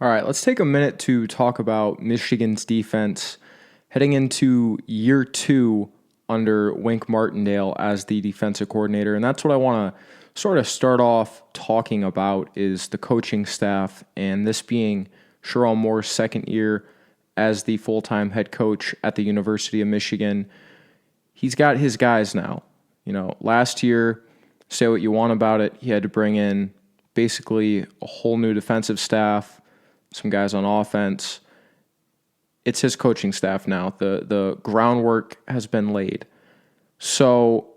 All right, let's take a minute to talk about Michigan's defense heading into year 2 under Wink Martindale as the defensive coordinator. And that's what I want to sort of start off talking about is the coaching staff, and this being Sherrone Moore's second year as the full-time head coach at the University of Michigan. He's got his guys now. Last year, say what you want about it, he had to bring in basically a whole new defensive staff, some guys on offense. It's his coaching staff now. The groundwork has been laid. So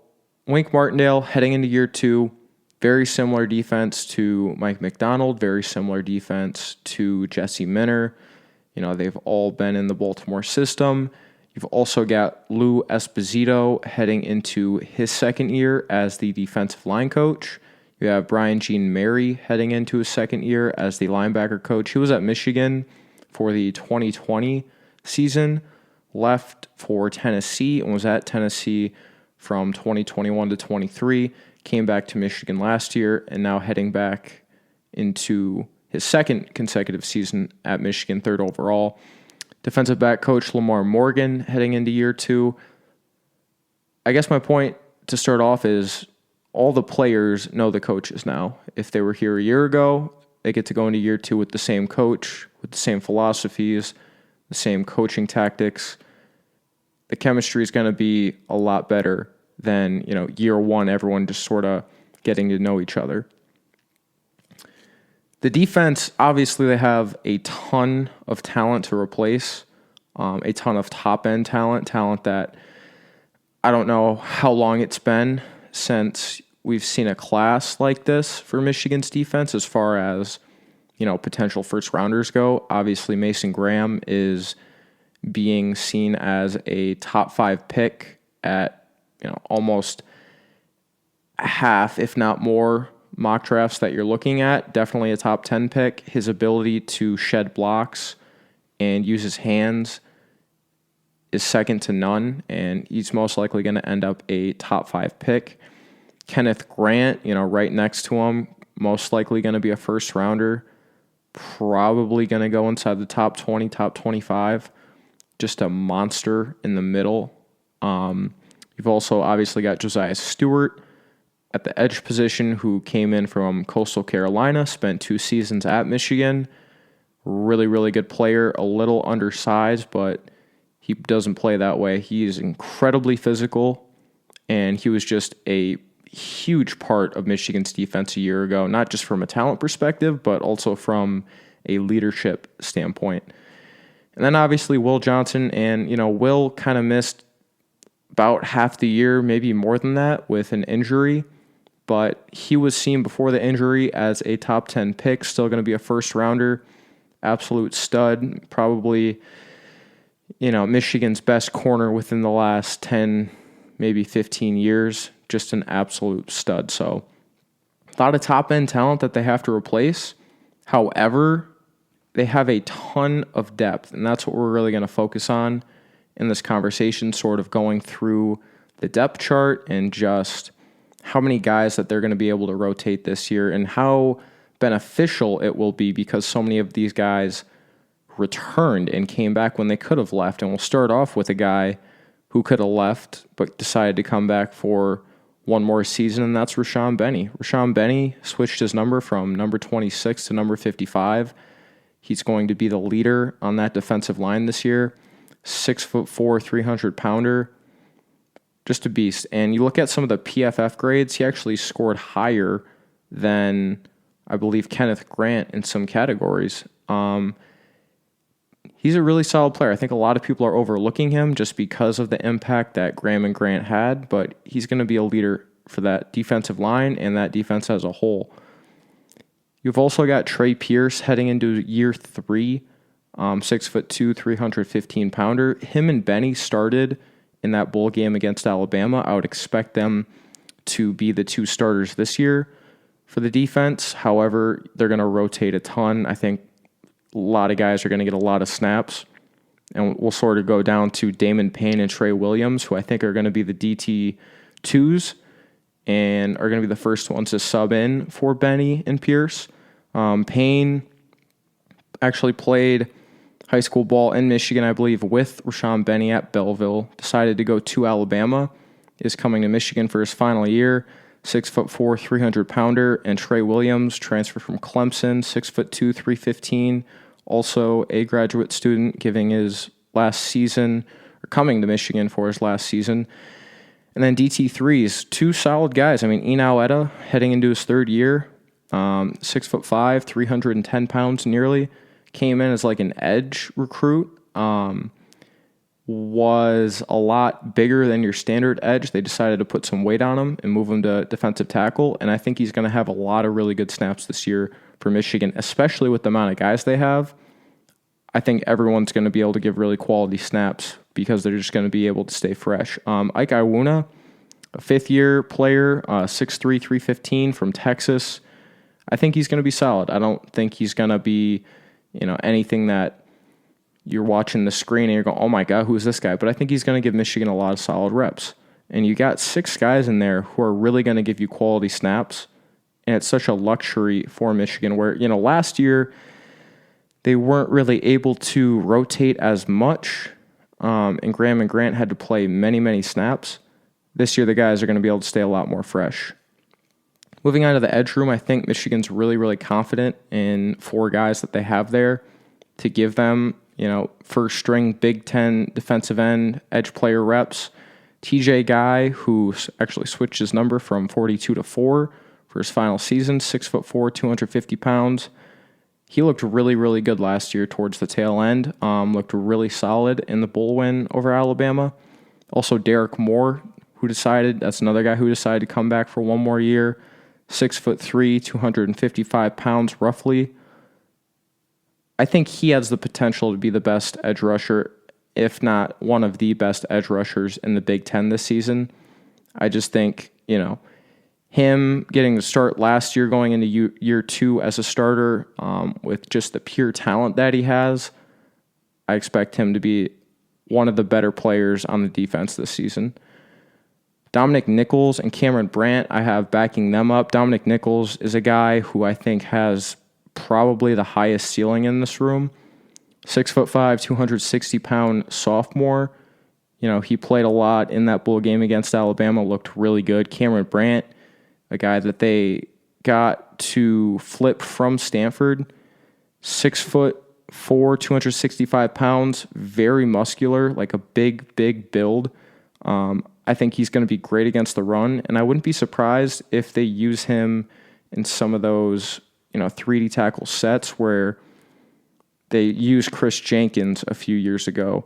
Wink Martindale heading into year 2, very similar defense to Mike McDonald, very similar defense to Jesse Minter. They've all been in the Baltimore system. You've also got Lou Esposito heading into his second year as the defensive line coach. You have Brian Jean Mary heading into his second year as the linebacker coach. He was at Michigan for the 2020 season, left for Tennessee, and was at Tennessee from 2021 to 23, came back to Michigan last year, and now heading back into his second consecutive season at Michigan, third overall. Defensive back coach Lamar Morgan heading into year 2. I guess my point to start off is all the players know the coaches now. If they were here a year ago, they get to go into year 2 with the same coach, with the same philosophies, the same coaching tactics. The chemistry is going to be a lot better than, year 1, everyone just sort of getting to know each other. The defense, obviously, they have a ton of talent to replace, a ton of top-end talent that I don't know how long it's been since we've seen a class like this for Michigan's defense as far as, potential first-rounders go. Obviously, Mason Graham is being seen as a top 5 pick at, almost half, if not more, mock drafts that you're looking at. Definitely a top 10 pick. His ability to shed blocks and use his hands is second to none, and he's most likely going to end up a top 5 pick. Kenneth Grant, right next to him, most likely going to be a first rounder, probably going to go inside the top 20, top 25, just a monster in the middle. You've also obviously got Josiah Stewart at the edge position, who came in from Coastal Carolina, spent 2 seasons at Michigan. Really, really good player, a little undersized, but he doesn't play that way. He is incredibly physical, and he was just a huge part of Michigan's defense a year ago, not just from a talent perspective, but also from a leadership standpoint. And then obviously Will Johnson, and Will kind of missed about half the year, maybe more than that, with an injury. But he was seen before the injury as a top 10 pick, still going to be a first rounder, absolute stud, probably, Michigan's best corner within the last 10, maybe 15 years, just an absolute stud. So a lot of top end talent that they have to replace. However, they have a ton of depth, and that's what we're really going to focus on in this conversation, sort of going through the depth chart and just how many guys that they're going to be able to rotate this year and how beneficial it will be because so many of these guys returned and came back when they could have left. And we'll start off with a guy who could have left but decided to come back for one more season, and that's Rashawn Benny. Rashawn Benny switched his number from number 26 to number 55. He's going to be the leader on that defensive line this year. 6'4", 300-pounder. Just a beast. And you look at some of the PFF grades, he actually scored higher than, I believe, Kenneth Grant in some categories. He's a really solid player. I think a lot of people are overlooking him just because of the impact that Graham and Grant had, but he's going to be a leader for that defensive line and that defense as a whole. You've also got Trey Pierce heading into year 3, 6'2", 315-pounder. Him and Benny started in that bowl game against Alabama. I would expect them to be the 2 starters this year for the defense. However, they're going to rotate a ton. I think a lot of guys are going to get a lot of snaps. And we'll sort of go down to Damon Payne and Trey Williams, who I think are going to be the DT2s and are going to be the first ones to sub in for Benny and Pierce. Payne, Actually played high school ball in Michigan, I believe, with Rashawn Benny at Belleville. Decided to go to Alabama. Is coming to Michigan for his final year. 6'4", 300-pounder. And Trey Williams, transfer from Clemson, 6'2", 315. Also a graduate student, giving his last season, or coming to Michigan for his last season. And then DT3s, two solid guys. I mean, Enow Etta, heading into his third year, 6'5", 310 pounds nearly. Came in as like an edge recruit. Was a lot bigger than your standard edge. They decided to put some weight on him and move him to defensive tackle. And I think he's going to have a lot of really good snaps this year for Michigan, especially with the amount of guys they have. I think everyone's going to be able to give really quality snaps because they're just going to be able to stay fresh. Ike Iwuna, a fifth-year player, 6'3", 315 from Texas. I think he's going to be solid. I don't think he's going to be, anything that you're watching the screen and you're going, oh my God, who's this guy? But I think he's going to give Michigan a lot of solid reps. And you got 6 guys in there who are really going to give you quality snaps. And it's such a luxury for Michigan where, last year they weren't really able to rotate as much. And Graham and Grant had to play many, many snaps. This year the guys are going to be able to stay a lot more fresh. Moving on to the edge room, I think Michigan's really, really confident in 4 guys that they have there to give them, first string Big Ten defensive end edge player reps. TJ Guy, who actually switched his number from 42 to 4 for his final season, 6'4", 250 pounds. He looked really, really good last year towards the tail end. Looked really solid in the bowl win over Alabama. Also, Derek Moore, that's another guy who decided to come back for one more year. 6'3", 255 pounds roughly. I think he has the potential to be the best edge rusher, if not one of the best edge rushers in the Big Ten this season. I just think, him getting the start last year, going into year 2 as a starter, with just the pure talent that he has, I expect him to be one of the better players on the defense this season. Dominic Nichols and Cameron Brandt, I have backing them up. Dominic Nichols is a guy who I think has probably the highest ceiling in this room. 6'5", 260-pound sophomore. He played a lot in that bowl game against Alabama, looked really good. Cameron Brandt, a guy that they got to flip from Stanford, 6'4", 265 pounds, very muscular, like a big, big build. I think he's going to be great against the run, and I wouldn't be surprised if they use him in some of those, 3D tackle sets where they used Chris Jenkins a few years ago.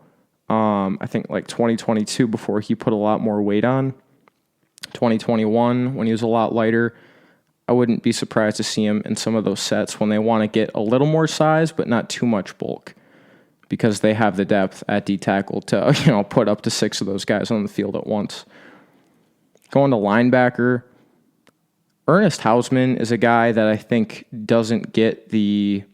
I think like 2022 before he put a lot more weight on. 2021 when he was a lot lighter. I wouldn't be surprised to see him in some of those sets when they want to get a little more size but not too much bulk, because they have the depth at D tackle to, put up to 6 of those guys on the field at once. Going to linebacker, Ernest Hausman is a guy that I think doesn't get the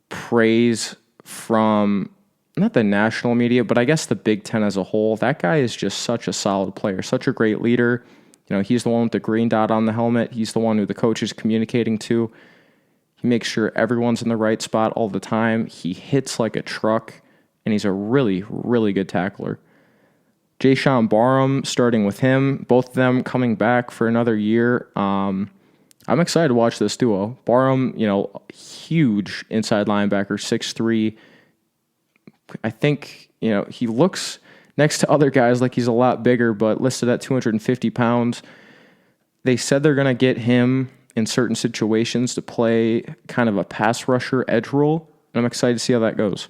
praise from, not the national media, but I guess the Big Ten as a whole. That guy is just such a solid player, such a great leader. He's the one with the green dot on the helmet. He's the one who the coach is communicating to. He makes sure everyone's in the right spot all the time. He hits like a truck, and he's a really, really good tackler. Jayshawn Barham, starting with him, both of them coming back for another year. I'm excited to watch this duo. Barham, huge inside linebacker, 6'3". I think, he looks next to other guys like he's a lot bigger, but listed at 250 pounds. They said they're going to get him in certain situations to play kind of a pass rusher edge role, and I'm excited to see how that goes.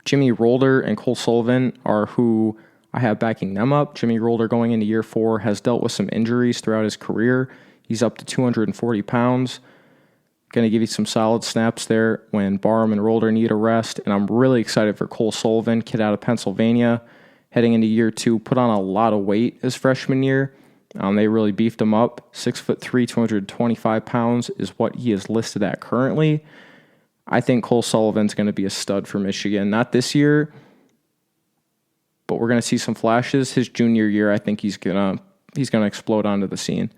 Jimmy Rolder and Cole Sullivan are who I have backing them up. Jimmy Rolder, going into year 4, has dealt with some injuries throughout his career. He's up to 240 pounds. Going to give you some solid snaps there when Barham and Rolder need a rest. And I'm really excited for Cole Sullivan, kid out of Pennsylvania, heading into year 2. Put on a lot of weight his freshman year. They really beefed him up. 6'3", 225 pounds is what he is listed at currently. I think Cole Sullivan's going to be a stud for Michigan. Not this year, but we're going to see some flashes. His junior year, I think he's gonna explode onto the scene.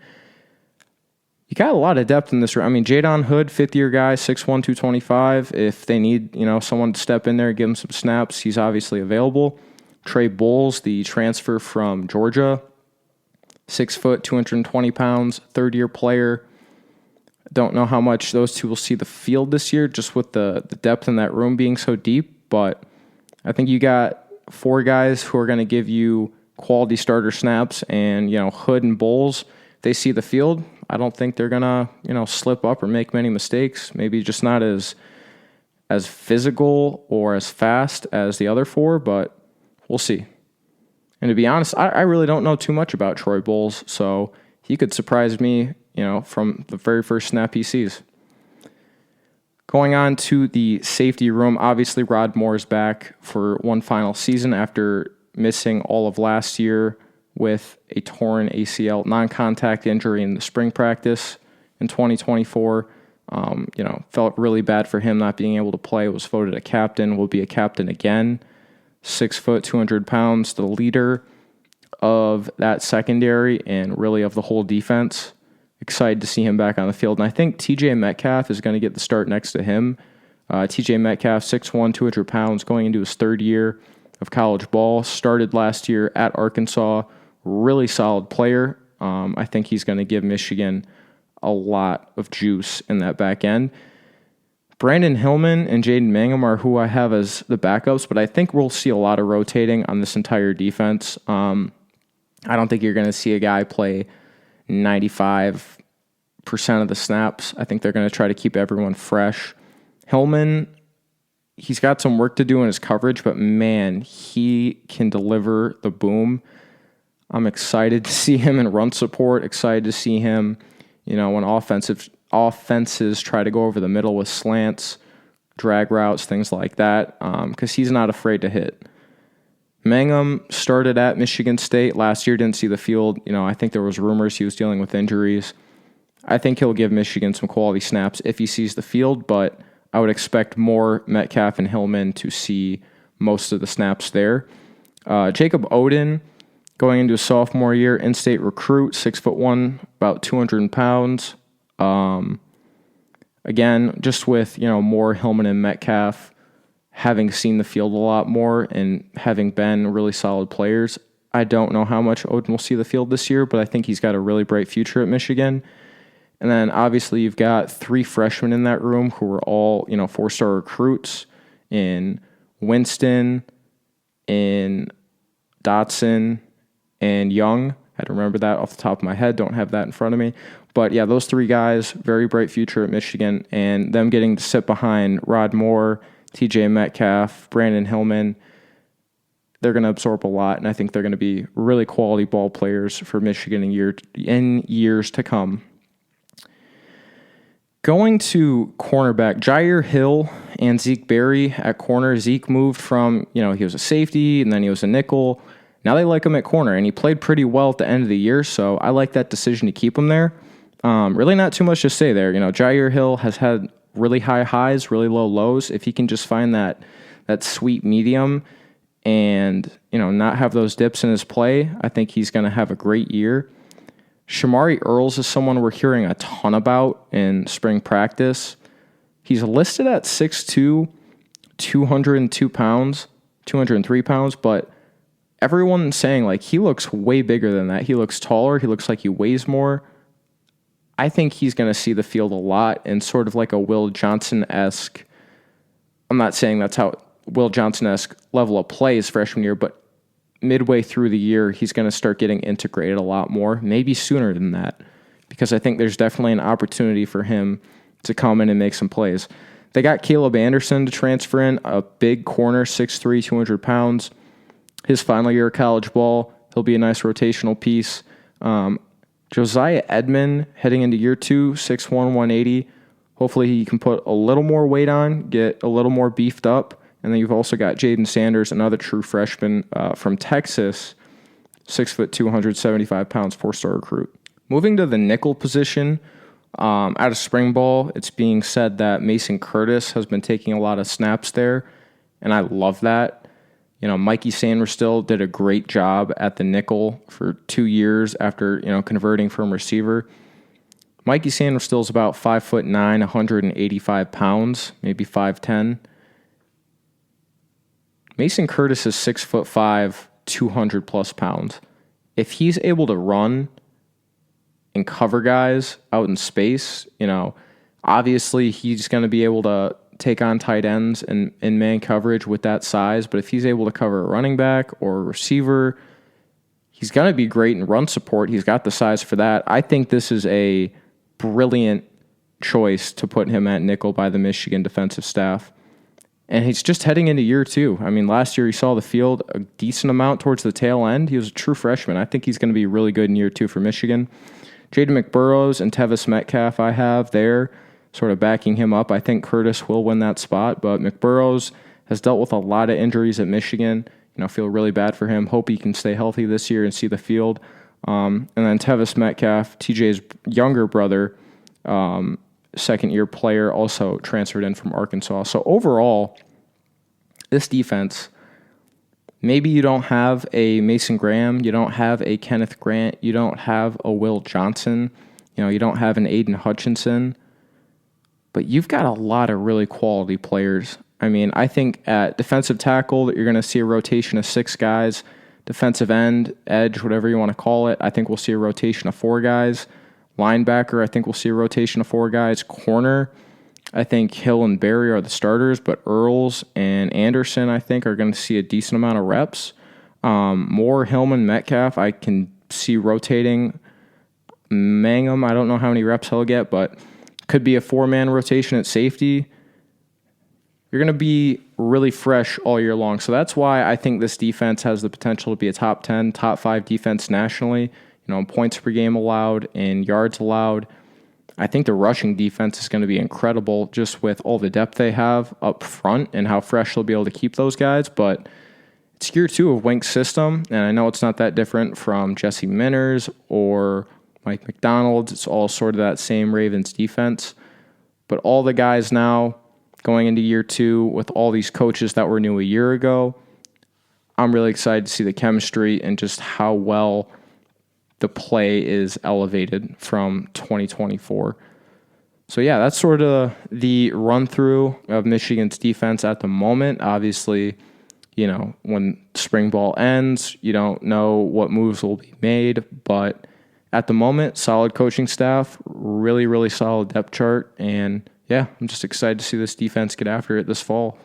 You got a lot of depth in this room. I mean, Jadon Hood, fifth-year guy, 6'1", 225. If they need, someone to step in there and give him some snaps, he's obviously available. Trey Bowles, the transfer from Georgia, 6 foot, 220 pounds, third-year player. Don't know how much those two will see the field this year, just with the depth in that room being so deep. But I think you got 4 guys who are going to give you quality starter snaps, and Hood and Bowles, they see the field. I don't think they're gonna slip up or make many mistakes. Maybe just not as physical or as fast as the other 4, but we'll see. And to be honest, I really don't know too much about Troy Bowles, so he could surprise me, from the very first snap he sees. Going on to the safety room, obviously Rod Moore's back for one final season after missing all of last year with a torn ACL non-contact injury in the spring practice in 2024. Felt really bad for him not being able to play. Was voted a captain, will be a captain again. 6 foot, 200 pounds, the leader of that secondary and really of the whole defense. Excited to see him back on the field. And I think TJ Metcalf is going to get the start next to him. TJ Metcalf, 6'1", 200 pounds, going into his third year of college ball. Started last year at Arkansas. Really solid player. I think he's going to give Michigan a lot of juice in that back end. Brandon Hillman and Jaden Mangum are who I have as the backups, but I think we'll see a lot of rotating on this entire defense. I don't think you're going to see a guy play 95% of the snaps. I think they're going to try to keep everyone fresh. Hillman, he's got some work to do in his coverage, but man, he can deliver the boom. I'm excited to see him in run support, excited to see him, when offenses try to go over the middle with slants, drag routes, things like that, because he's not afraid to hit. Mangum started at Michigan State last year, didn't see the field. I think there was rumors he was dealing with injuries. I think he'll give Michigan some quality snaps if he sees the field, but I would expect more Metcalf and Hillman to see most of the snaps there. Jacob Oden, going into his sophomore year, in-state recruit, 6'1", about 200 pounds. Again, just with, more Hillman and Metcalf having seen the field a lot more and having been really solid players, I don't know how much Oden will see the field this year, but I think he's got a really bright future at Michigan. And then obviously you've got 3 freshmen in that room who are all, 4-star recruits in Winston, in Dotson, and Young. I had to remember that off the top of my head. Don't have that in front of me. But yeah, those 3 guys, very bright future at Michigan, and them getting to sit behind Rod Moore, TJ Metcalf, Brandon Hillman, they're going to absorb a lot, and I think they're going to be really quality ball players for Michigan in years to come. Going to cornerback, Jair Hill and Zeke Berry at corner. Zeke moved from, he was a safety, and then he was a nickel. Now they like him at corner, and he played pretty well at the end of the year, so I like that decision to keep him there. Really not too much to say there. Jair Hill has had really high highs, really low lows. If he can just find that sweet medium and, not have those dips in his play, I think he's going to have a great year. Shamari Earls is someone we're hearing a ton about in spring practice. He's listed at 6'2", 202 pounds, 203 pounds, but everyone's saying, he looks way bigger than that. He looks taller. He looks like he weighs more. I think he's going to see the field a lot and sort of like a Will Johnson-esque. I'm not saying that's how Will Johnson-esque level of play his freshman year, but midway through the year, he's going to start getting integrated a lot more, maybe sooner than that, because I think there's definitely an opportunity for him to come in and make some plays. They got Caleb Anderson to transfer in, a big corner, 6'3", 200 pounds. His final year of college ball, he'll be a nice rotational piece. Josiah Edmond heading into year 2, 6'1", 180. Hopefully he can put a little more weight on, get a little more beefed up. And then you've also got Jaden Sanders, another true freshman from Texas, 6'2", 275 pounds, 4-star recruit. Moving to the nickel position, out of spring ball, it's being said that Mason Curtis has been taking a lot of snaps there, and I love that. Mikey Sanders did a great job at the nickel for 2 years after, converting from receiver. Mikey Sainristil is about 5'9", 185 pounds, maybe 5'10". Mason Curtis is 6'5", 200 plus pounds. If he's able to run and cover guys out in space, obviously he's going to be able to take on tight ends and in man coverage with that size. But if he's able to cover a running back or a receiver, he's going to be great in run support. He's got the size for that. I think this is a brilliant choice to put him at nickel by the Michigan defensive staff. And he's just heading into year 2. I mean, last year he saw the field a decent amount towards the tail end. He was a true freshman. I think he's going to be really good in year 2 for Michigan. Jaden McBurrows and Tevis Metcalf I have there sort of backing him up. I think Curtis will win that spot, but McBurrows has dealt with a lot of injuries at Michigan. Feel really bad for him. Hope he can stay healthy this year and see the field. And then Tevis Metcalf, TJ's younger brother, second-year player, also transferred in from Arkansas. So overall, this defense, maybe you don't have a Mason Graham, you don't have a Kenneth Grant, you don't have a Will Johnson, you don't have an Aiden Hutchinson, but you've got a lot of really quality players. I mean, I think at defensive tackle that you're going to see a rotation of 6 guys. Defensive end, edge, whatever you want to call it, I think we'll see a rotation of 4 guys. Linebacker, I think we'll see a rotation of 4 guys. Corner, I think Hill and Berry are the starters, but Earls and Anderson, I think, are going to see a decent amount of reps. Moore, Hillman, Metcalf, I can see rotating. Mangum, I don't know how many reps he'll get, but could be a 4-man rotation at safety. You're going to be really fresh all year long. So that's why I think this defense has the potential to be a top 10, top 5 defense nationally. In points per game allowed, in yards allowed. I think the rushing defense is going to be incredible just with all the depth they have up front and how fresh they'll be able to keep those guys. But it's year 2 of Wink's system, and I know it's not that different from Jesse Minners or Mike McDonald. It's all sort of that same Ravens defense. But all the guys now going into year 2 with all these coaches that were new a year ago, I'm really excited to see the chemistry and just how well the play is elevated from 2024. So yeah, that's sort of the run through of Michigan's defense at the moment. Obviously, when spring ball ends, you don't know what moves will be made, but at the moment, solid coaching staff, really, really solid depth chart. And yeah, I'm just excited to see this defense get after it this fall.